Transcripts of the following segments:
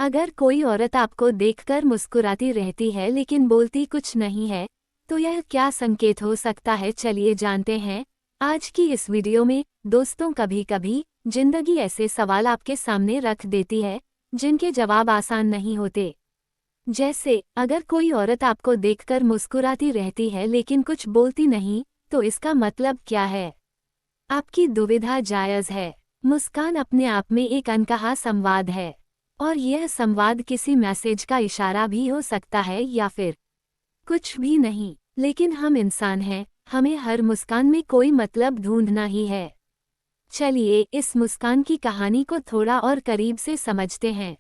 अगर कोई औरत आपको देखकर मुस्कुराती रहती है लेकिन बोलती कुछ नहीं है, तो यह क्या संकेत हो सकता है, चलिए जानते हैं आज की इस वीडियो में। दोस्तों, कभी कभी जिंदगी ऐसे सवाल आपके सामने रख देती है जिनके जवाब आसान नहीं होते। जैसे अगर कोई औरत आपको देखकर मुस्कुराती रहती है लेकिन कुछ बोलती नहीं, तो इसका मतलब क्या है? आपकी दुविधा जायज़ है। मुस्कान अपने आप में एक अनकहा संवाद है, और यह संवाद किसी मैसेज का इशारा भी हो सकता है या फिर कुछ भी नहीं। लेकिन हम इंसान हैं, हमें हर मुस्कान में कोई मतलब ढूंढना ही है। चलिए इस मुस्कान की कहानी को थोड़ा और करीब से समझते हैं।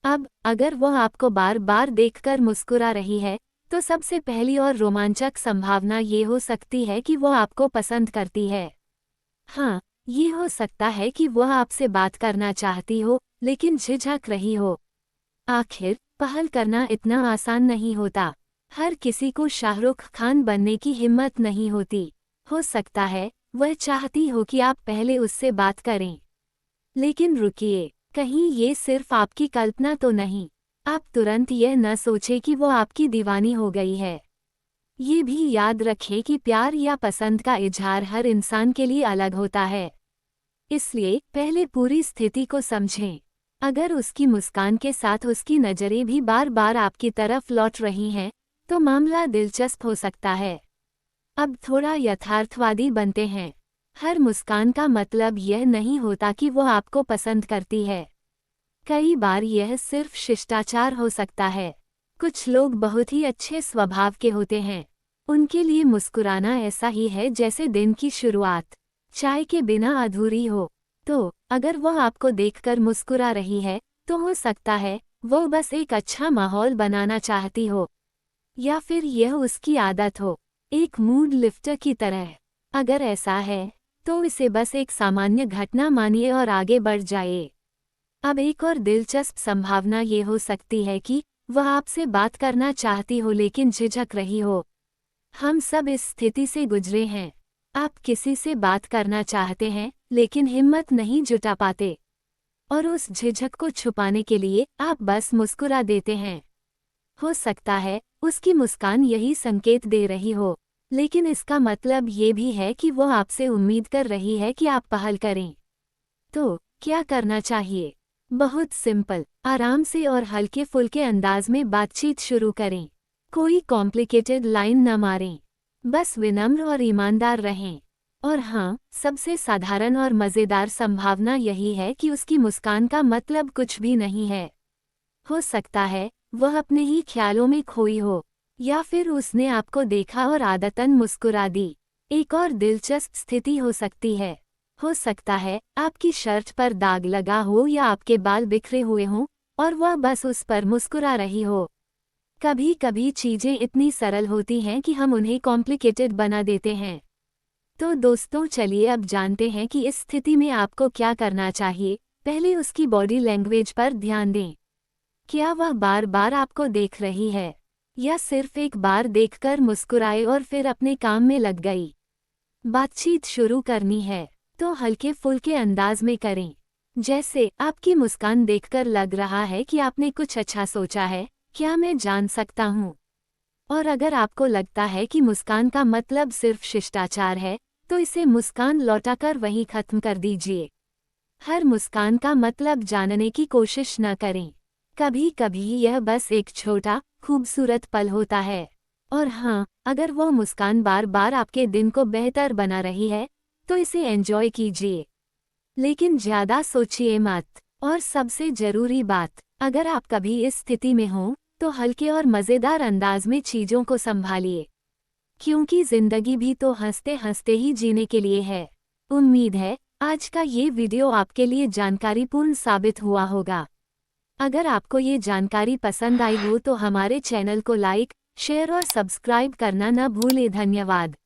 अब अगर वह आपको बार बार देखकर मुस्कुरा रही है, तो सबसे पहली और रोमांचक संभावना ये हो सकती है कि वह आपको पसंद करती है। हाँ, ये हो सकता है कि वह आपसे बात करना चाहती हो, लेकिन झिझक रही हो। आखिर पहल करना इतना आसान नहीं होता। हर किसी को शाहरुख खान बनने की हिम्मत नहीं होती। हो सकता है वह चाहती हो कि आप पहले उससे बात करें। लेकिन रुकिए, कहीं ये सिर्फ आपकी कल्पना तो नहीं? आप तुरंत यह न सोचें कि वो आपकी दीवानी हो गई है। ये भी याद रखें कि प्यार या पसंद का इजहार हर इंसान के लिए अलग होता है। इसलिए पहले पूरी स्थिति को समझें। अगर उसकी मुस्कान के साथ उसकी नज़रें भी बार बार आपकी तरफ लौट रही हैं, तो मामला दिलचस्प हो सकता है। अब थोड़ा यथार्थवादी बनते हैं। हर मुस्कान का मतलब यह नहीं होता कि वो आपको पसंद करती है। कई बार यह सिर्फ शिष्टाचार हो सकता है। कुछ लोग बहुत ही अच्छे स्वभाव के होते हैं। उनके लिए मुस्कुराना ऐसा ही है जैसे दिन की शुरुआत चाय के बिना अधूरी हो। तो अगर वह आपको देखकर मुस्कुरा रही है, तो हो सकता है वो बस एक अच्छा माहौल बनाना चाहती हो, या फिर यह उसकी आदत हो, एक मूड लिफ्टर की तरह। अगर ऐसा है, तो इसे बस एक सामान्य घटना मानिए और आगे बढ़ जाइए। अब एक और दिलचस्प संभावना ये हो सकती है कि वह आपसे बात करना चाहती हो लेकिन झिझक रही हो। हम सब इस स्थिति से गुजरे हैं। आप किसी से बात करना चाहते हैं लेकिन हिम्मत नहीं जुटा पाते, और उस झिझक को छुपाने के लिए आप बस मुस्कुरा देते हैं। हो सकता है उसकी मुस्कान यही संकेत दे रही हो, लेकिन इसका मतलब ये भी है कि वह आपसे उम्मीद कर रही है कि आप पहल करें। तो क्या करना चाहिए? बहुत सिंपल, आराम से और हल्के फुल्के अंदाज में बातचीत शुरू करें। कोई कॉम्प्लिकेटेड लाइन न मारें, बस विनम्र और ईमानदार रहें। और हाँ, सबसे साधारण और मज़ेदार संभावना यही है कि उसकी मुस्कान का मतलब कुछ भी नहीं है। हो सकता है वह अपने ही ख्यालों में खोई हो, या फिर उसने आपको देखा और आदतन मुस्कुरा दी। एक और दिलचस्प स्थिति हो सकती है। हो सकता है आपकी शर्ट पर दाग लगा हो या आपके बाल बिखरे हुए हों, और वह बस उस पर मुस्कुरा रही हो। कभी कभी चीज़ें इतनी सरल होती हैं कि हम उन्हें कॉम्प्लिकेटेड बना देते हैं। तो दोस्तों, चलिए अब जानते हैं कि इस स्थिति में आपको क्या करना चाहिए। पहले उसकी बॉडी लैंग्वेज पर ध्यान दें। क्या वह बार बार आपको देख रही है, या सिर्फ एक बार देखकर मुस्कुराए और फिर अपने काम में लग गई? बातचीत शुरू करनी है तो हल्के फुल्के अंदाज में करें। जैसे, आपकी मुस्कान देखकर लग रहा है कि आपने कुछ अच्छा सोचा है, क्या मैं जान सकता हूँ? और अगर आपको लगता है कि मुस्कान का मतलब सिर्फ शिष्टाचार है, तो इसे मुस्कान लौटाकर वहीं खत्म कर दीजिए। हर मुस्कान का मतलब जानने की कोशिश न करें। कभी कभी यह बस एक छोटा खूबसूरत पल होता है। और हाँ, अगर वो मुस्कान बार बार आपके दिन को बेहतर बना रही है, तो इसे एंजॉय कीजिए, लेकिन ज़्यादा सोचिए मत। और सबसे ज़रूरी बात, अगर आप कभी इस स्थिति में हों, तो हल्के और मज़ेदार अंदाज में चीज़ों को संभालिए, क्योंकि ज़िंदगी भी तो हंसते हंसते ही जीने के लिए है। उम्मीद है आज का ये वीडियो आपके लिए जानकारीपूर्ण साबित हुआ होगा। अगर आपको ये जानकारी पसंद आई हो तो हमारे चैनल को लाइक, शेयर और सब्सक्राइब करना न भूलें। धन्यवाद।